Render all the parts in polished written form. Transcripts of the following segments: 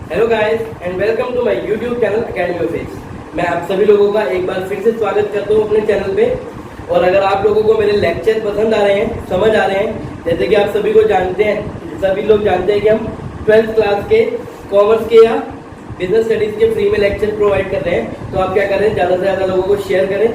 Hello guys and welcome to my YouTube channel academy of edge. मैं आप सभी लोगों का एक बार फिर से स्वागत करता हूँ अपने चैनल पे। और अगर आप लोगों को मेरे लेक्चर पसंद आ रहे हैं, समझ आ रहे हैं, जैसे कि आप सभी को जानते हैं, सभी लोग जानते हैं कि हम 12th क्लास के कॉमर्स के या बिजनेस स्टडीज के फ्री में लेक्चर प्रोवाइड कर रहे हैं। तो आप क्या करें, ज़्यादा से ज़्यादा लोगों को शेयर करें,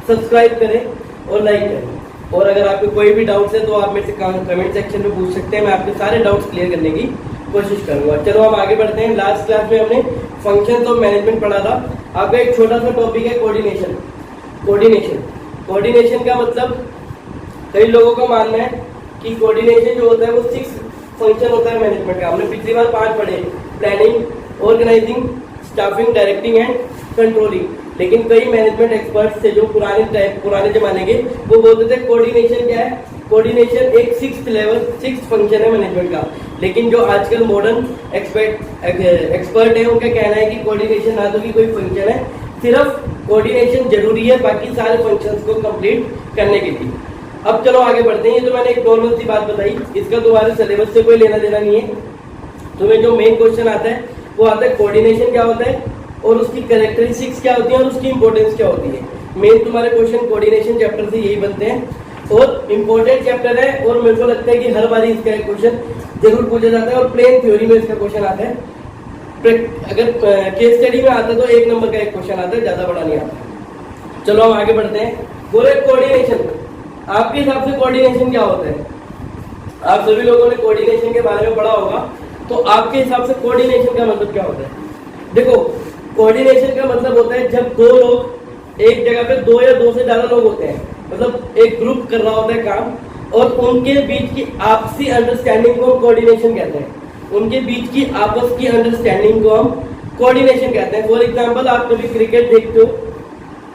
सब्सक्राइब करें और लाइक करें। और अगर आपको कोई भी डाउट्स है तो आप मेरे से कमेंट सेक्शन में पूछ सकते हैं। मैं आपके सारे डाउट्स क्लियर करने की कोशिश करूंगा। चलो हम आगे बढ़ते हैं। लास्ट क्लास में हमने फंक्शंस ऑफ मैनेजमेंट पढ़ा था। आपका एक छोटा सा टॉपिक है कोऑर्डिनेशन। कोऑर्डिनेशन का मतलब कई लोगों का मानना है कि कोऑर्डिनेशन जो होता है वो 6 फंक्शन होता है मैनेजमेंट का। हमने पिछली बार 5 पढ़े, planning, organising, staffing, directing and controlling. लेकिन कई मैनेजमेंट एक्सपर्ट्स थे जो पुराने जमाने के, वो बोलते थे कोऑर्डिनेशन क्या है, कोऑर्डिनेशन एक 6th फंक्शन है मैनेजमेंट का। लेकिन जो आजकल मॉडर्न एक्सपर्ट है उनका कहना है कि कोऑर्डिनेशन ना तो कि कोई फंक्शन है, सिर्फ कोऑर्डिनेशन जरूरी है बाकी सारे फंक्शंस को कंप्लीट करने के लिए। अब चलो आगे बढ़ते हैं। ये तो मैंने एक नॉर्मल सी बात बताई, इसका तुम्हारे सिलेबस से कोई लेना देना नहीं है। तुम्हें जो मेन क्वेश्चन आता है वो आता है कोऑर्डिनेशन क्या होता है और उसकी कैरेक्टरिस्टिक्स क्या होती है और उसकी इंपॉर्टेंस क्या होती है। मेन तुम्हारे क्वेश्चन कोऑर्डिनेशन चैप्टर से यही बनते हैं और इम्पोर्टेंट चैप्टर है। और मेरे को लगता है कि हर बार इसका एक क्वेश्चन जरूर पूछा जाता है और प्लेन थ्योरी में इसका क्वेश्चन आता है। अगर केस स्टडी में आता है तो 1 नंबर का एक क्वेश्चन आता है, ज्यादा बड़ा नहीं आता। चलो हम आगे बढ़ते हैं। बोले कोऑर्डिनेशन, आपके हिसाब से कोऑर्डिनेशन क्या होता है? आप सभी लोगों ने कोऑर्डिनेशन के बारे में पढ़ा होगा, तो आपके हिसाब से कोऑर्डिनेशन का मतलब क्या होता है? देखो, कोऑर्डिनेशन का मतलब होता है जब 2 लोग एक जगह पे, 2 या 2 से ज्यादा लोग होते हैं, मतलब एक ग्रुप कर रहा होता है काम, और उनके बीच की आपसी अंडरस्टैंडिंग को हम कोऑर्डिनेशन कहते हैं। उनके बीच की आपस की अंडरस्टैंडिंग को हम कोऑर्डिनेशन कहते हैं। फॉर एग्जांपल, आप कभी क्रिकेट देखते हो,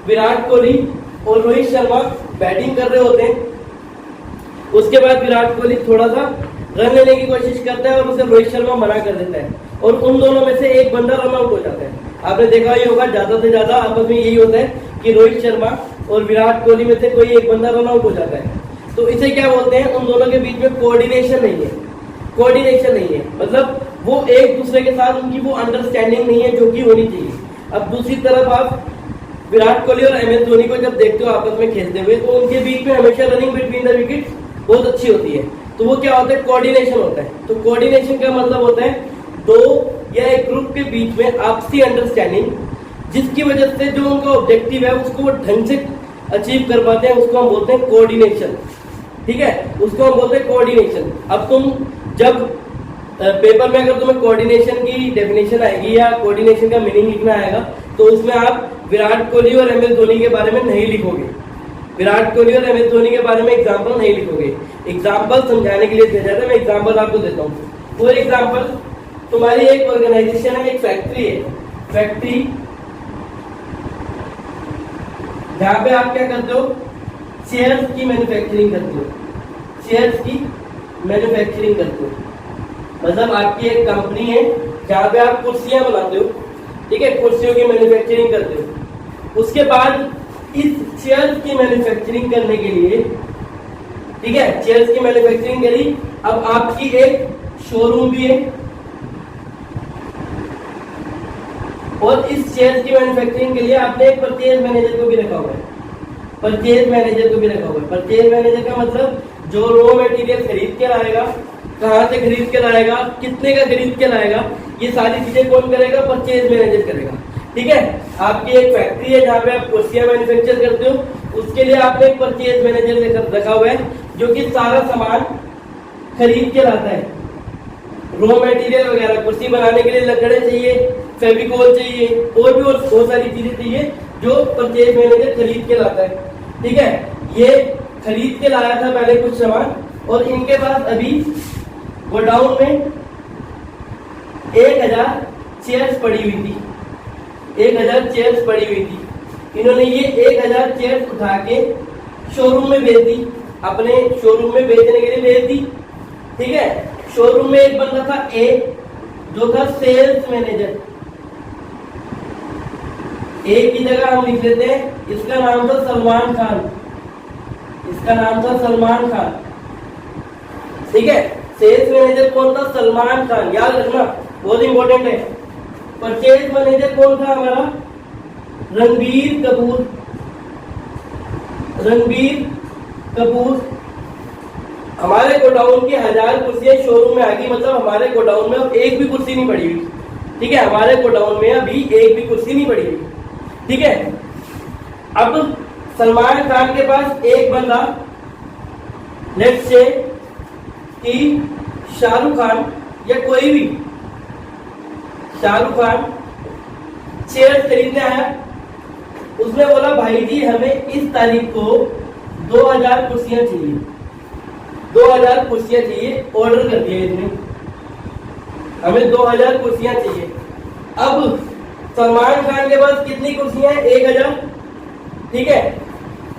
विराट कोहली और रोहित शर्मा बैटिंग कर रहे होते हैं, उसके बाद विराट कोहली थोड़ा सा रन लेने की कोशिश करता है और उसे रोहित शर्मा मना कर देता है और उन दोनों में से एक बंदा रन आउट हो जाता है। आपने देखा ही होगा, ज्यादा से ज्यादा आपस में यही होता है कि रोहित शर्मा और विराट कोहली में से कोई एक बंदा रन आउट हो जाता है। तो इसे क्या बोलते हैं? उन दोनों के बीच में कोऑर्डिनेशन नहीं है। कोऑर्डिनेशन नहीं है मतलब वो एक दूसरे के साथ उनकी वो अंडरस्टैंडिंग नहीं है जो कि होनी चाहिए। अब दूसरी तरफ आप विराट कोहली और MS धोनी को जब देखते हो आपस में खेलते हुए, तो उनके बीच में हमेशा रनिंग बिटवीन द विकेट बहुत अच्छी होती है। तो वो क्या होता है? कोऑर्डिनेशन होता है। तो कोऑर्डिनेशन का मतलब होता है 2 या एक ग्रुप के बीच में आपसी अंडरस्टैंडिंग, जिसकी वजह से जो उनका ऑब्जेक्टिव है उसको वो ढंग से अचीव कर पाते हैं, उसको हम बोलते हैं कोऑर्डिनेशन। ठीक है, उसको हम बोलते हैं कोऑर्डिनेशन। अब तुम जब पेपर में अगर तुम्हें कोऑर्डिनेशन की डेफिनेशन आएगी या कोऑर्डिनेशन का मीनिंग लिखना आएगा, तो उसमें आप विराट कोहली और MS धोनी के बारे में नहीं लिखोगे। विराट कोहली और MS धोनी के बारे में एग्जाम्पल नहीं लिखोगे। एग्जाम्पल समझाने के लिए दिया जाता है। मैं एग्जाम्पल आपको देता हूँ। फॉर एग्जाम्पल, तुम्हारी एक ऑर्गेनाइजेशन है, एक फैक्ट्री है, फैक्ट्री जहां पे आप क्या करते हो? चेयर्स की मैन्युफैक्चरिंग करते हो। चेयर्स की मैन्युफैक्चरिंग करते हो मतलब आपकी एक कंपनी है जहां पे आप कुर्सियां बनाते हो। ठीक है, कुर्सियों की मैन्युफैक्चरिंग करते हो। उसके बाद इस चेयर्स की मैन्युफैक्चरिंग करने के लिए, ठीक है, चेयर्स की मैन्युफैक्चरिंग करी। अब आपकी एक शोरूम भी है और इस चेयर्स की मैन्युफैक्चरिंग के लिए आपने एक परचेज मैनेजर को भी रखा हुआ है। परचेज मैनेजर को भी रखा हुआ है। परचेज मैनेजर का मतलब जो रॉ मटेरियल खरीद के लाएगा, कहाँ से खरीद के लाएगा, कितने का खरीद के लाएगा, ये सारी चीजें कौन करेगा? परचेज मैनेजर करेगा। ठीक है, आपकी एक फैक्ट्री है जहाँ पे आप कुर्सियां मैन्युफैक्चर करते हो, उसके लिए आपने एक परचेज मैनेजर रखा हुआ है जो कि सारा सामान खरीद के लाता है। रॉ मटेरियल वगैरह, कुर्सी बनाने के लिए लकड़े चाहिए, फेविकोल चाहिए, और भी और बहुत सारी चीजें चाहिए जो परचेज मैनेजर खरीद के लाता है। ठीक है, ये खरीद के लाया था पहले कुछ सामान, और इनके पास अभी गोडाउन में 1000 चेयर्स पड़ी हुई थी। 1000 चेयर्स पड़ी हुई थी। इन्होंने ये 1000 चेयर्स उठा के शोरूम में भेज दी, अपने शोरूम में बेचने के लिए भेज दी। ठीक है, शोरूम में एक बंदा था ए, जो था सेल्स मैनेजर। ए की जगह हम लिख लेते हैं, इसका नाम था सलमान खान। इसका नाम था सलमान खान। ठीक है, सेल्स मैनेजर कौन था? सलमान खान। याद रखना, बहुत इंपॉर्टेंट है। परचेज मैनेजर कौन था हमारा? रणबीर कपूर। रणबीर कपूर। हमारे गोडाउन की 1000 कुर्सियां शोरूम में आ गई, मतलब हमारे गोडाउन में अब एक भी कुर्सी नहीं पड़ी हुई। ठीक है, हमारे गोडाउन में अभी एक भी कुर्सी नहीं पड़ी हुई। ठीक है, अब सलमान खान के पास एक बंदा, लेट्स से कि शाहरुख खान या कोई भी, शाहरुख खान चेयर खरीदने आया, उसने बोला भाई जी हमें इस तारीख को 2000 कुर्सियां चाहिए, 2000 कुर्सियां चाहिए, ऑर्डर कर दिया इसने, हमें 2000 कुर्सियां चाहिए। अब सलमान खान के पास कितनी कुर्सियां हैं? 1000। ठीक है,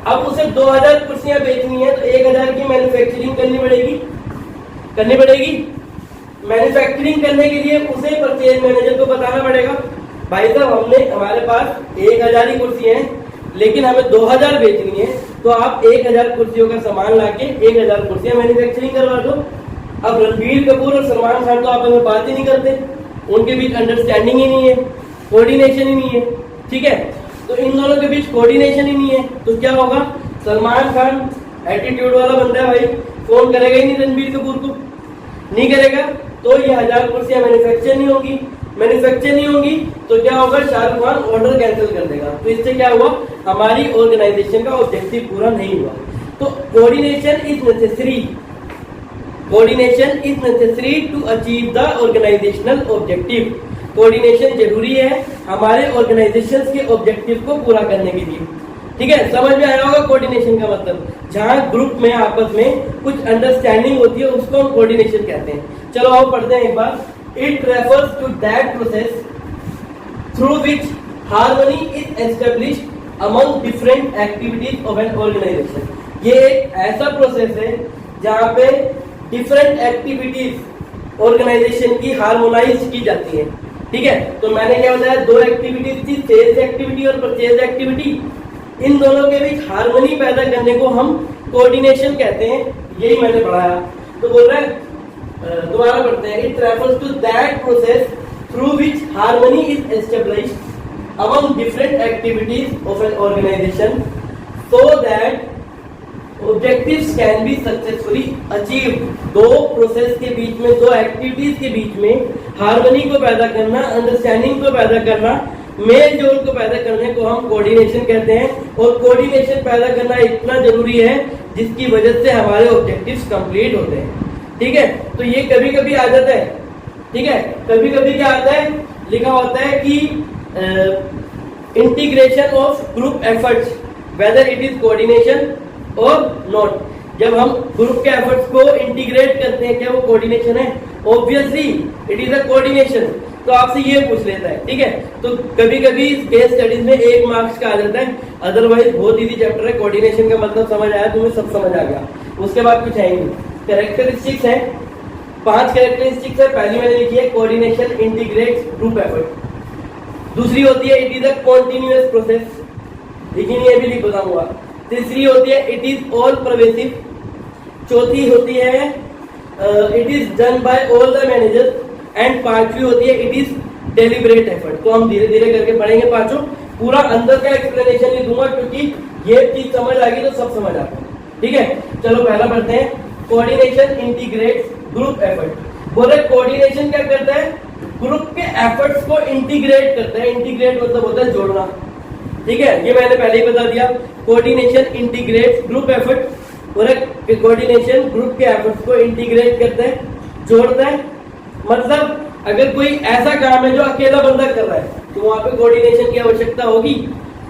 अब उसे 2000 कुर्सियां बेचनी है तो 1000 की मैन्युफैक्चरिंग करनी पड़ेगी। मैन्युफैक्चरिंग करने के लिए उसे परचेज मैनेजर को बताना पड़ेगा भाई साहब हमारे पास 1000 ही कुर्सियां हैं, लेकिन हमें 2000 बेचनी है, तो आप 1000 कुर्सियों का सामान लाके 1000 कुर्सियां मैन्युफैक्चरिंग करवा दो। अब रणबीर कपूर और सलमान खान तो आपस में बात ही नहीं करते, उनके बीच अंडरस्टैंडिंग ही नहीं है, कोऑर्डिनेशन ही नहीं है। ठीक है, तो इन दोनों के बीच कोऑर्डिनेशन ही नहीं है, तो क्या होगा? सलमान खान एटीट्यूड वाला बंदा है भाई, फोन करेगा ही नहीं रणबीर कपूर को, नहीं करेगा, तो ये 1000 कुर्सियां मैन्युफैक्चर नहीं होंगी तो क्या होगा? शाहरुख खान ऑर्डर कैंसिल कर देगा। तो इससे क्या हुआ? हमारी ऑर्गेनाइजेशन का ऑब्जेक्टिव पूरा नहीं हुआ। तो coordination is necessary to achieve the organisational objective. Coordination जरूरी है हमारे ऑर्गेनाइजेशन के ऑब्जेक्टिव को पूरा करने के लिए। ठीक है, समझ में आया होगा कोऑर्डिनेशन का मतलब? जहां ग्रुप में आपस में कुछ अंडरस्टैंडिंग होती है उसको हम कोऑर्डिनेशन कहते हैं। चलो आओ पढ़ते हैं एक बार। It refers to that process through which harmony is established among different activities of an organization. ये एक ऐसा प्रोसेस है जहां पे डिफरेंट एक्टिविटीज ऑर्गेनाइजेशन की हार्मोनाइज की जाती है। ठीक है, तो मैंने क्या बताया? 2 एक्टिविटीज थी, सेल्स एक्टिविटी और परचेज एक्टिविटी। इन दोनों के बीच हार्मनी पैदा करने को हम कोऑर्डिनेशन कहते हैं, यही मैंने पढ़ाया। तो बोल रहे हैं, दोबारा पढ़ते हैं। It refers to that process through which harmony is established among different activities of an organisation so that objectives can be successfully achieve. 2 process के बीच में, 2 एक्टिविटीज के बीच में हार्मनी को पैदा करना, अंडरस्टैंडिंग को पैदा करना, मेल जोल को पैदा करने को हम कोऑर्डिनेशन कहते हैं। और कोऑर्डिनेशन पैदा करना इतना जरूरी है जिसकी वजह से हमारे ऑब्जेक्टिव्स कंप्लीट होते हैं। ठीक है, तो ये कभी कभी आ जाता है। ठीक है, कभी कभी क्या आता है? लिखा होता है कि integration of group efforts weather it is coordination और नॉट। जब हम ग्रुप के एफर्ट्स को इंटीग्रेट करते हैं, क्या वो कोऑर्डिनेशन है? Obviously it is a coordination. तो आपसे ये पूछ लेता है। ठीक है, तो कभी कभी केस स्टडीज में 1 मार्क्स का आ जाता है, अदरवाइज बहुत इजी चैप्टर है। कोऑर्डिनेशन का मतलब समझ आया, तुम्हें सब समझ आ गया, उसके बाद कुछ है ही नहीं। कैरेक्टरिस्टिक्स है, 5 कैरेक्टरिस्टिक्स है। पहली मैंने लिखी है कोऑर्डिनेशन इंटीग्रेट्स ग्रुप एफर्ट। दूसरी होती है it is a continuous process, लिखी नहीं है, भी लिख बताऊंगा। तीसरी होती है इट इज ऑल परवेसिव। चौथी होती है it is done by all the managers. And 5वीं होती है इट इज डेलिब्रेट एफर्ट। तो हम धीरे धीरे करके पढ़ेंगे पांचों, पूरा अंदर का एक्सप्लेनेशन नहीं दूंगा क्योंकि ये चीज समझ आ गई तो सब समझ आता है। ठीक है, चलो पहला पढ़ते हैं। Coordination integrates group effort. बोले कोऑर्डिनेशन क्या करता है? ग्रुप के एफर्ट्स को इंटीग्रेट करता है। इंटीग्रेट मतलब होता है जोड़ना। ठीक है, ये मैंने पहले ही बता दिया। Coordination integrates group effort. बोले कोऑर्डिनेशन ग्रुप के एफर्ट्स को इंटीग्रेट करता है, जोड़ता है। मतलब अगर कोई ऐसा काम है जो अकेला बंदा कर रहा है तो वहां पे कोऑर्डिनेशन की आवश्यकता होगी?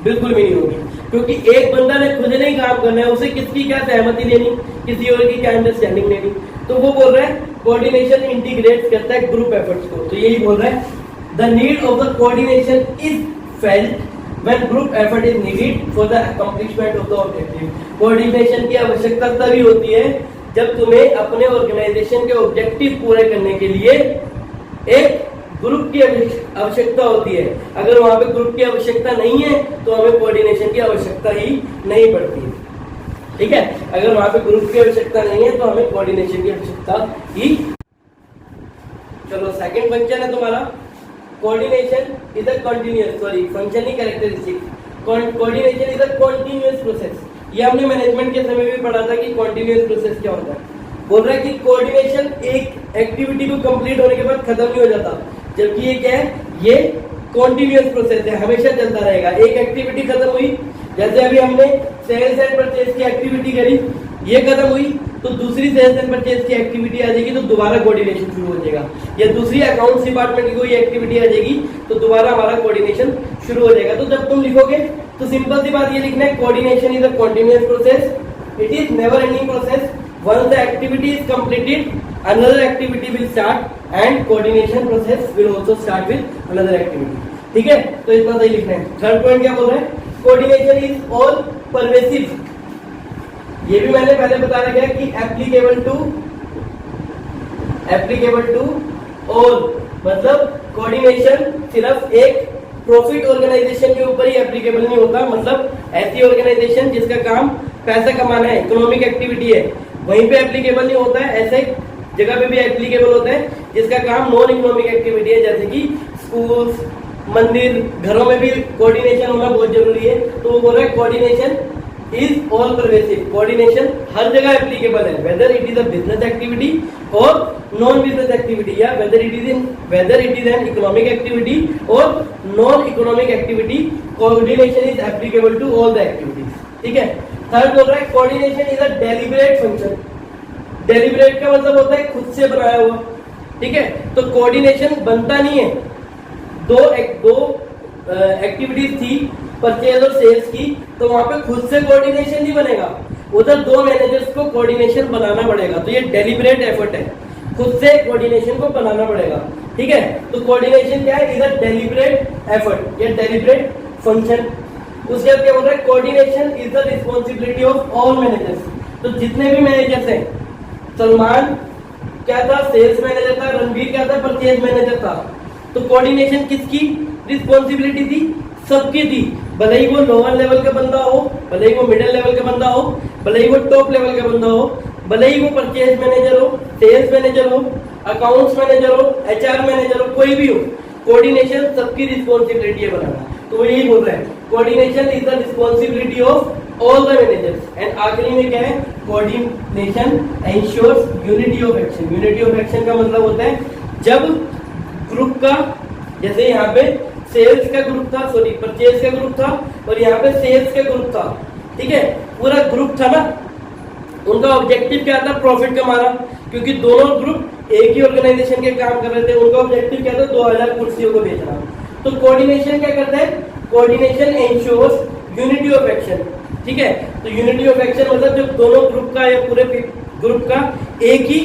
बिल्कुल भी नहीं होगी, क्योंकि एक बंदा ने खुद नहीं काम करना है, उसे किसकी क्या सहमति लेनी, किसी और की क्या अंडरस्टैंडिंग लेनी। तो वो बोल रहा है कोऑर्डिनेशन इंटीग्रेट करता है ग्रुप एफर्ट्स को। तो यही बोल रहा है the need of the coordination is felt when group effort is needed for the accomplishment of the objective। Coordination की आवश्यकता तभी होती है जब तुम्हें अपने ऑर्गेनाइजेशन के ऑब्जेक्टिव पूरे करने के लिए एक ग्रुप की आवश्यकता होती है। अगर वहां पे ग्रुप की आवश्यकता नहीं है तो हमें कोऑर्डिनेशन की आवश्यकता ही नहीं पड़ती है। ठीक है, अगर वहां पे ग्रुप की आवश्यकता नहीं है तो हमें कोऑर्डिनेशन की आवश्यकता ही। चलो सेकंड फंक्शन है तुम्हारा coordination is a continuous, sorry functioning characteristic, coordination is a continuous process. ये हमने मैनेजमेंट के समय भी पढ़ा था कि कंटिन्यूअस प्रोसेस क्या होता है। बोल रहा है कि कोऑर्डिनेशन एक एक्टिविटी को कंप्लीट होने के बाद खत्म नहीं हो जाता, जबकि ये क्या है, ये कंटिन्यूअस प्रोसेस है, हमेशा चलता रहेगा। एक एक्टिविटी खत्म हुई, जैसे अभी हमने सेल्स एंड परचेज की एक्टिविटी करी, ये खत्म हुई तो दूसरी सेल्स एंड परचेज की एक्टिविटी आ जाएगी, तो दोबारा कोऑर्डिनेशन शुरू हो जाएगा। या दूसरी अकाउंट्स डिपार्टमेंट की कोई एक्टिविटी आ जाएगी तो दोबारा हमारा कोऑर्डिनेशन शुरू हो जाएगा। तो जब तुम लिखोगे तो सिंपल सी बात ये लिखना है, coordination is a continuous process, it is never ending process, once the activity is completed another activity will start and coordination process will also start with another activity। ठीक है, तो इतना सही लिखना है। थर्ड पॉइंट क्या बोल रहे हैं, कोऑर्डिनेशन इज ऑल परवेसिव। ये भी मैंने पहले बता रखा है कि एप्लीकेबल टू ऑल, मतलब कोऑर्डिनेशन सिर्फ एक प्रॉफिट ऑर्गेनाइजेशन के ऊपर ही एप्लीकेबल नहीं होता, मतलब ऐसी ऑर्गेनाइजेशन जिसका काम पैसा कमाना है, इकोनॉमिक एक्टिविटी है, वहीं पे एप्लीकेबल नहीं होता है। ऐसे जगह पे भी एप्लीकेबल होता है जिसका काम नॉन इकोनॉमिक एक्टिविटी है, जैसे कि स्कूल्स, मंदिर, घरों में भी कोऑर्डिनेशन होना बहुत जरूरी है। तो वो बोल रहा है coordination is all pervasive, coordination हर जगह एप्लीकेबल है, whether it is a business activity और नॉन बिजनेस एक्टिविटी, या whether it is an economic activity और non economic activity, coordination is applicable to all the activities. ठीक है। Third बोल रहा है coordination is a deliberate function. Deliberate का मतलब होता है खुद से बनाया हुआ। ठीक है, तो कोऑर्डिनेशन बनता नहीं है। दो एक्टिविटीज थी, परचेज और सेल्स की, तो वहां पे खुद से कोऑर्डिनेशन नहीं बनेगा, उधर दो मैनेजर्स को कोऑर्डिनेशन बनाना पड़ेगा। तो ये डेलिब्रेट एफर्ट है, खुद से कोऑर्डिनेशन को बनाना पड़ेगा। ठीक है, तो कोऑर्डिनेशन क्या है, इज अ डेलिब्रेट एफर्ट या डेलिब्रेट फंक्शन। उसके बाद क्या बोल रहा है, coordination is the responsibility of all managers. तो जितने भी मैनेजर्स हैं, सलमान क्या था, सेल्स मैनेजर था, रणवीर क्या था, परचेज मैनेजर था, तो कोऑर्डिनेशन किसकी रिस्पॉन्सिबिलिटी थी, सबकी थी। भले ही वो लोअर लेवल का बंदा हो, भले ही वो मिडिल लेवल का बंदा हो, भले ही वो टॉप लेवल का बंदा हो, भले ही वो परचेज मैनेजर हो, सेल्स मैनेजर हो, अकाउंट्स मैनेजर हो, एचआर मैनेजर हो, कोई भी हो, कोऑर्डिनेशन सबकी रिस्पॉन्सिबिलिटी है बनाना। तो वो यही बोल रहा है, coordination is the responsibility of all the managers. And आखिरी में क्या है, coordination ensures unity of action. Unity of action का मतलब होता है जब ग्रुप का, जैसे यहाँ पे सेल्स का ग्रुप था, सॉरी परचेज का ग्रुप था, और यहाँ पे सेल्स का ग्रुप था। ठीक है, पूरा ग्रुप था ना, उनका ऑब्जेक्टिव क्या था, प्रॉफिट कमाना, क्योंकि दोनों ग्रुप एक ही ऑर्गेनाइजेशन के काम कर रहे थे। उनका ऑब्जेक्टिव क्या था, 2000 कुर्सियों को बेचना। तो कोऑर्डिनेशन क्या करता है, coordination ensures unity of action. ठीक है, तो यूनिटी ऑफ एक्शन मतलब जब दोनों ग्रुप का या पूरे ग्रुप का एक ही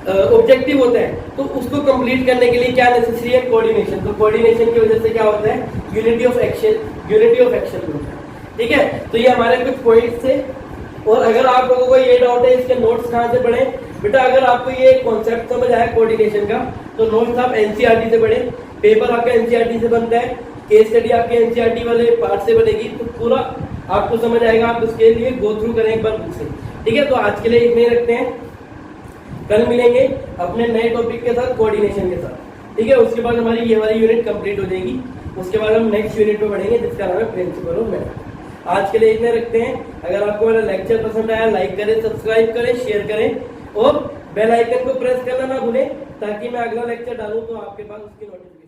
ऑब्जेक्टिव होता है, तो उसको कंप्लीट करने के लिए क्या नेसेसरी है, कोऑर्डिनेशन। तो कोऑर्डिनेशन की वजह से क्या होता है, यूनिटी ऑफ एक्शन होता है। ठीक है, तो ये हमारे कुछ पॉइंट्स थे। और अगर आप लोगों को ये डाउट है इसके नोट्स कहाँ से पढ़े, बेटा अगर आपको ये कॉन्सेप्ट समझ आया कोऑर्डिनेशन का, तो नोट्स आप एनसीईआरटी से पढ़े। पेपर आपका एनसीईआरटी से बनता है, केस स्टडी आपके एनसीईआरटी वाले पार्ट से बनेगी, तो पूरा आपको समझ आएगा। आप उसके लिए गो थ्रू करें एक बार बुक से। ठीक है, तो आज के लिए इतने ही रखते हैं, कल मिलेंगे अपने नए टॉपिक के साथ, कोऑर्डिनेशन के साथ। ठीक है, उसके बाद हमारी ये वाली यूनिट कंप्लीट हो जाएगी। उसके बाद हम नेक्स्ट यूनिट पे बढ़ेंगे जिसका नाम है प्रिंसिपल ऑफ मैथ्स। आज के लिए इतने रखते हैं। अगर आपको मेरा लेक्चर पसंद आया, लाइक करें, सब्सक्राइब करें, शेयर करें और बेल आइकन को प्रेस करना ना भूलें, ताकि मैं अगला लेक्चर डालूं तो आपके पास उसकी नोटिफिकेशन